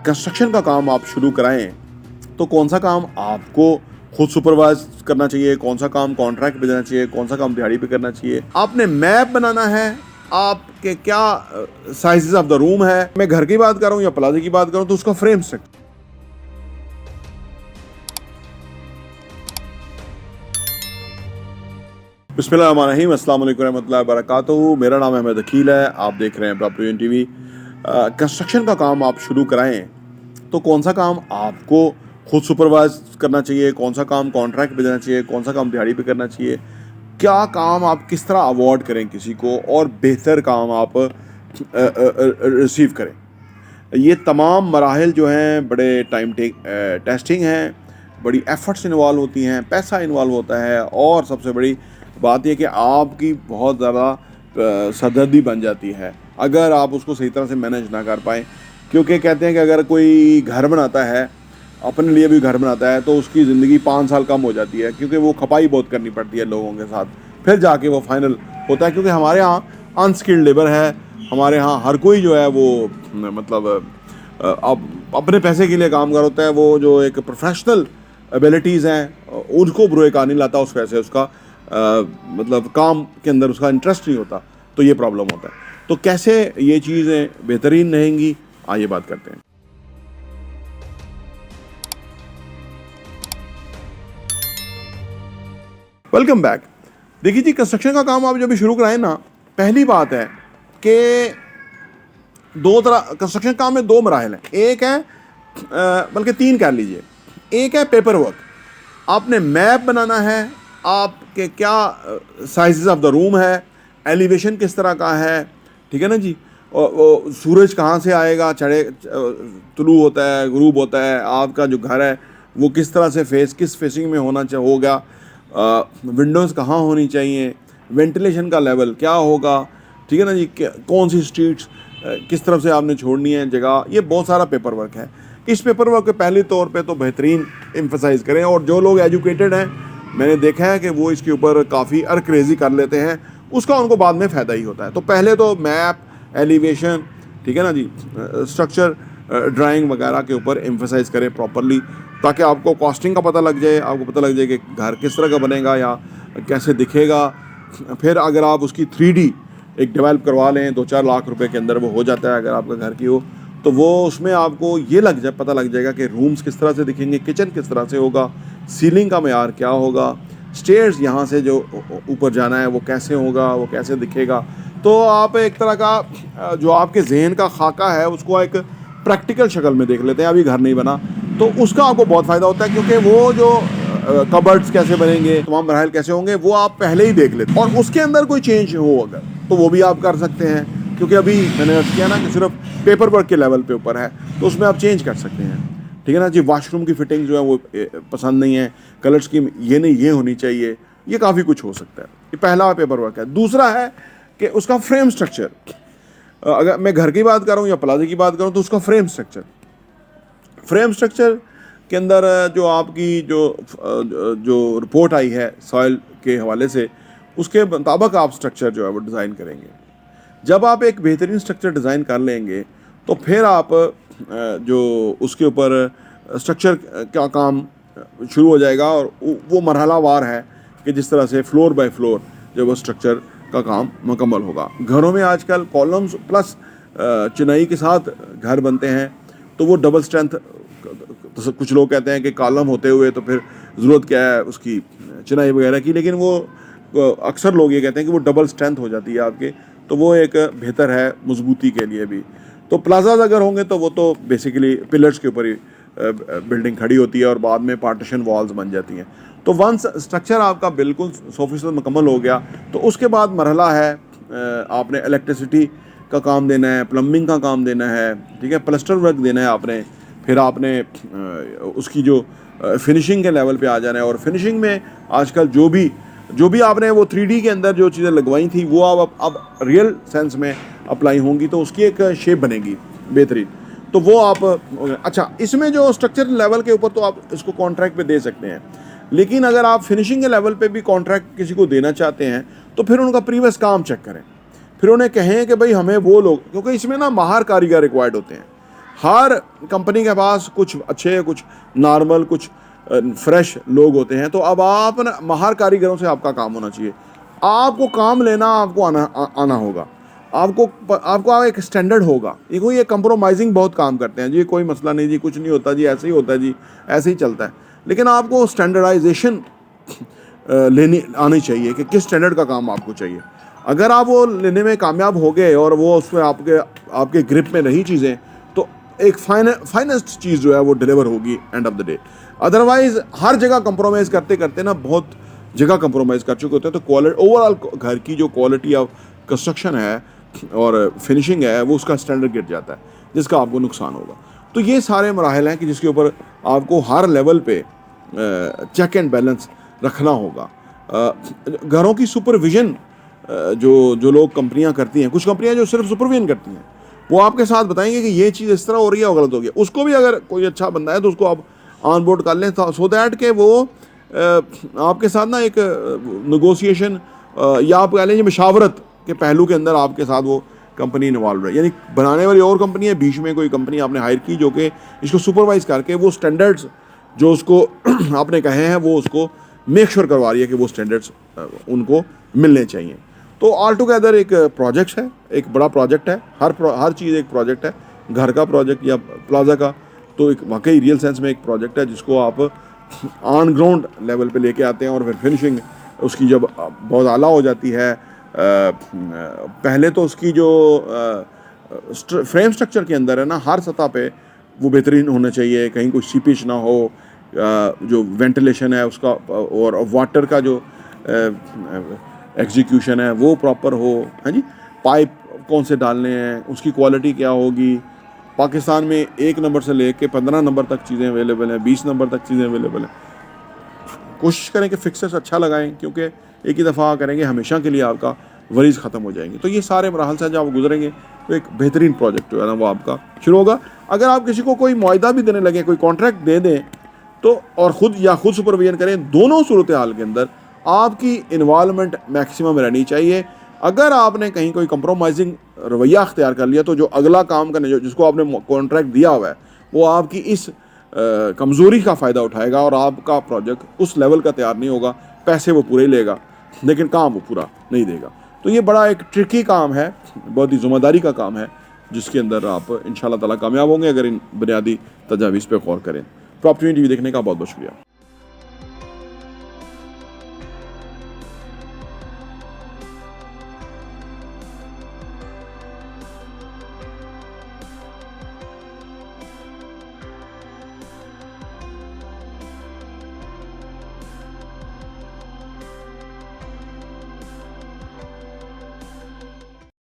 Construction का काम आप शुरू कराएं तो कौन सा काम आपको खुद सुपरवाइज करना चाहिए, कौन सा काम कॉन्ट्रैक्ट पे देना चाहिए, कौन सा काम दिहाड़ी पे करना चाहिए। आपने मैप बनाना है, आपके क्या साइजेस ऑफ द रूम है। मैं घर की बात कर रहा हूँ या प्लाजा की बात करूँ तो उसका फ्रेम स्ट्रक्चर। बिस्मिल्लाहिर्रहमानिर्रहीम, अस्सलाम वालेकुम रहमतुल्लाहि व बरकातुहू। मेरा नाम अहमद अकील है, आप देख रहे हैं प्रॉपर्टी टीवी। कंस्ट्रक्शन का काम आप शुरू कराएं तो कौन सा काम आपको खुद सुपरवाइज करना चाहिए, कौन सा काम कॉन्ट्रैक्ट पे देना चाहिए, कौन सा काम दिहाड़ी पे करना चाहिए, क्या काम आप किस तरह अवॉर्ड करें किसी को और बेहतर काम आप रिसीव करें। ये तमाम मराहिल जो हैं बड़े टेस्टिंग हैं, बड़ी एफर्ट्स इन्वॉल्व होती हैं, पैसा इन्वॉल्व होता है और सबसे बड़ी बात यह कि आपकी बहुत ज़्यादा सरदर्दी बन जाती है अगर आप उसको सही तरह से मैनेज ना कर पाएँ। क्योंकि कहते हैं कि अगर कोई घर बनाता है, अपने लिए भी घर बनाता है, तो उसकी ज़िंदगी 5 साल कम हो जाती है क्योंकि वो खपाई बहुत करनी पड़ती है लोगों के साथ, फिर जाके वो फाइनल होता है। क्योंकि हमारे यहाँ अनस्किल्ड लेबर है, हमारे यहाँ हर कोई जो है वो मतलब अब अपने पैसे के लिए काम कर होता है। वो जो एक प्रोफेशनल एबिलिटीज़ हैं उनको बुरे का नहीं लाता, उस वजह से उसका मतलब काम के अंदर उसका इंटरेस्ट नहीं होता, तो ये प्रॉब्लम होता है। तो कैसे ये चीज़ें बेहतरीन रहेंगी, आइए बात करते हैं। Welcome back. देखिए जी, कंस्ट्रक्शन का काम आप जब भी शुरू कराएं ना, पहली बात है कि दो तरह कंस्ट्रक्शन काम में 2 मराहिल हैं। एक है बल्कि 3 कह लीजिए। एक है पेपर वर्क, आपने मैप बनाना है, आपके क्या साइजेस ऑफ द रूम है, एलिवेशन किस तरह का है, ठीक है ना जी। और सूरज कहाँ से आएगा, चढ़े तुलू होता है, गुरूब होता है, आपका जो घर है वो किस तरह से किस फेसिंग में होगा, विंडोज़ कहाँ होनी चाहिए, वेंटिलेशन का लेवल क्या होगा, ठीक है ना जी। कौन सी स्ट्रीट्स किस तरफ से आपने छोड़नी है जगह, ये बहुत सारा पेपर वर्क है। इस पेपर वर्क के पहले तौर पे तो बेहतरीन एम्फसाइज़ करें, और जो लोग एजुकेटेड हैं मैंने देखा है कि वो इसके ऊपर काफ़ी अर्क्रेज़ी कर लेते हैं, उसका उनको बाद में फ़ायदा ही होता है। तो पहले तो मैप, एलिवेशन, ठीक है ना जी, स्ट्रक्चर ड्राइंग वगैरह के ऊपर एम्फसाइज़ करें प्रॉपरली, ताकि आपको कॉस्टिंग का पता लग जाए, आपको पता लग जाए कि घर किस तरह का बनेगा या कैसे दिखेगा। फिर अगर आप उसकी 3D एक डेवलप करवा लें 2-4 लाख रुपए के अंदर वो हो जाता है अगर आपका घर की हो, तो वो उसमें आपको ये पता लग जाएगा कि रूम्स किस तरह से दिखेंगे, किचन किस तरह से होगा, सीलिंग का मयार क्या होगा, स्टेयर्स यहाँ से जो ऊपर जाना है वो कैसे होगा, वो कैसे दिखेगा। तो आप एक तरह का जो आपके जहन का खाका है उसको एक प्रैक्टिकल शक्ल में देख लेते हैं। अभी घर नहीं बना तो उसका आपको बहुत फ़ायदा होता है, क्योंकि वो जो कबर्ड्स कैसे बनेंगे, तमाम मराहल कैसे होंगे, वो आप पहले ही देख लेते हैं। और उसके अंदर कोई चेंज हो अगर तो वो भी आप कर सकते हैं, क्योंकि अभी मैंने अर्ज़ किया ना कि सिर्फ पेपर वर्क के लेवल पे ऊपर है, तो उसमें आप चेंज कर सकते हैं, ठीक है ना जी। वाशरूम की फिटिंग जो है वो पसंद नहीं है, कलर स्कीम ये नहीं ये होनी चाहिए, ये काफ़ी कुछ हो सकता है। ये पहला पेपर वर्क है। दूसरा है कि उसका फ्रेम स्ट्रक्चर। अगर मैं घर की बात कर रहा हूँ या प्लाजा की बात करूँ तो उसका फ्रेम स्ट्रक्चर के अंदर जो आपकी जो रिपोर्ट आई है सॉइल के हवाले से, उसके मुताबिक आप स्ट्रक्चर जो है वो डिज़ाइन करेंगे। जब आप एक बेहतरीन स्ट्रक्चर डिज़ाइन कर लेंगे तो फिर आप जो उसके ऊपर स्ट्रक्चर का काम शुरू हो जाएगा, और वो मरहलावार है कि जिस तरह से फ्लोर बाय फ्लोर जब वो स्ट्रक्चर का काम मुकम्मल होगा। घरों में आजकल कॉलम्स प्लस चिनाई के साथ घर बनते हैं, तो वो डबल स्ट्रेंथ, तो कुछ लोग कहते हैं कि कॉलम होते हुए तो फिर ज़रूरत क्या है उसकी चिनाई वगैरह की, लेकिन वो अक्सर लोग ये कहते हैं कि वो डबल स्ट्रेंथ हो जाती है आपके, तो वो एक बेहतर है मजबूती के लिए भी। तो प्लाजाज अगर होंगे तो वो तो बेसिकली पिलर्स के ऊपर ही बिल्डिंग खड़ी होती है और बाद में पार्टीशन वॉल्स बन जाती हैं। तो वंस स्ट्रक्चर आपका बिल्कुल 100% मुकम्मल हो गया तो उसके बाद मरहला है आपने इलेक्ट्रिसिटी का काम देना है, प्लम्बिंग का काम देना है, ठीक है, प्लास्टर वर्क देना है आपने, फिर आपने उसकी जो फिनिशिंग के लेवल पे आ जाना है। और फिनिशिंग में आजकल जो भी आपने वो 3D के अंदर जो चीज़ें लगवाई थी वो अब रियल सेंस में अप्लाई होंगी, तो उसकी एक शेप बनेगी बेहतरीन। तो वो आप अच्छा, इसमें जो स्ट्रक्चर लेवल के ऊपर तो आप इसको कॉन्ट्रैक्ट पे दे सकते हैं, लेकिन अगर आप फिनिशिंग के लेवल पे भी कॉन्ट्रैक्ट किसी को देना चाहते हैं तो फिर उनका प्रीवियस काम चेक करें, फिर उन्हें कहें कि भाई हमें वो लोग, क्योंकि इसमें ना माहिर कारीगर रिक्वायर्ड होते हैं, हर कंपनी के पास कुछ अच्छे, कुछ नॉर्मल, कुछ फ्रेश लोग होते हैं। तो अब आप ना माहिर कारीगरों से आपका काम होना चाहिए। आपको काम लेना, आपको आना होगा, आपको एक स्टैंडर्ड होगा। ये कोई ये कंप्रोमाइजिंग बहुत काम करते हैं जी, कोई मसला नहीं जी, कुछ नहीं होता जी, ऐसे ही होता है जी, ऐसे ही चलता है। लेकिन आपको स्टैंडर्डाइजेशन लेनी आनी चाहिए कि किस स्टैंडर्ड का काम आपको चाहिए। अगर आप वो लेने में कामयाब हो गए और वो उसमें आपके ग्रिप में रही चीज़ें, तो एक फाइनेस्ट चीज़ जो है वो डिलीवर होगी end of the day. Otherwise हर जगह कंप्रोमाइज़ करते करते ना बहुत जगह कंप्रोमाइज़ कर चुके होते हैं, तो क्वालिटी ओवरऑल घर की जो क्वालिटी ऑफ कंस्ट्रक्शन है और फिनिशिंग है वो उसका स्टैंडर्ड गिर जाता है, जिसका आपको नुकसान होगा। तो ये सारे मराहल हैं कि जिसके ऊपर आपको हर लेवल पे चेक एंड बैलेंस रखना होगा। घरों की सुपरविजन जो लोग कंपनियां करती हैं, कुछ कंपनियां जो सिर्फ सुपरविजन करती हैं, वो आपके साथ बताएंगे कि ये चीज़ इस तरह हो रही है और गलत हो गया। उसको भी अगर कोई अच्छा बंदा है तो उसको आप ऑन बोर्ड कर लें, सो दैट के वो आपके साथ ना एक नेगोशिएशन या आप कह लें मशावरत के पहलू के अंदर आपके साथ वो कंपनी इन्वॉल्व है। यानी बनाने वाली और कंपनी है, बीच में कोई कंपनी आपने हायर की जो कि इसको सुपरवाइज करके वो स्टैंडर्ड्स जो उसको आपने कहे हैं वो उसको मेक श्योर करवा रही है कि वो स्टैंडर्ड्स उनको मिलने चाहिए। तो ऑल टुगेदर एक प्रोजेक्ट है, एक बड़ा प्रोजेक्ट है, हर चीज़ एक प्रोजेक्ट है, घर का प्रोजेक्ट या प्लाजा का, तो एक वाकई रियल सेंस में एक प्रोजेक्ट है जिसको आप ऑन ग्राउंड लेवल पे लेके आते हैं और फिर फिनिशिंग उसकी जब बहुत आला हो जाती है, पहले तो उसकी जो फ्रेम स्ट्रक्चर के अंदर है ना, हर सतह पे वो बेहतरीन होना चाहिए, कहीं कोई सीपेज ना हो, जो वेंटिलेशन है उसका और वाटर का जो एग्जीक्यूशन है वो प्रॉपर हो। हाँ जी, पाइप कौन से डालने हैं, उसकी क्वालिटी क्या होगी। पाकिस्तान में 1 नंबर से लेके 15 नंबर तक चीज़ें अवेलेबल हैं, 20 नंबर तक चीज़ें अवेलेबल हैं। कोशिश करें कि फिक्सर्स अच्छा लगाएं, क्योंकि एक ही दफ़ा करेंगे हमेशा के लिए आपका वरीज़ ख़त्म हो जाएंगे। तो ये सारे मराहल से जब आप गुजरेंगे तो एक बेहतरीन प्रोजेक्ट जो है ना वो आपका शुरू होगा। अगर आप किसी को कोई मुआहदा भी देने लगे, कोई कॉन्ट्रैक्ट दे दें तो, और ख़ुद सुपरविजन करें, दोनों सूरत हाल के अंदर आपकी इन्वॉल्वमेंट मैक्सिमम रहनी चाहिए। अगर आपने कहीं कोई कंप्रोमाइजिंग रवैया अख्तियार कर लिया तो जो अगला काम करने जिसको आपने कॉन्ट्रैक्ट दिया हुआ है वो आपकी इस कमज़ोरी का फ़ायदा उठाएगा और आपका प्रोजेक्ट उस लेवल का तैयार नहीं होगा। पैसे वो पूरे लेगा लेकिन काम वो पूरा नहीं देगा। तो ये बड़ा एक ट्रिकी काम है, बहुत ही ज़िम्मेदारी का काम है, जिसके अंदर आप इंशाल्लाह ताला कामयाब होंगे अगर इन बुनियादी तजावीज़ पे गौर करें। प्रॉपर्टी टीवी देखने का बहुत बहुत शुक्रिया।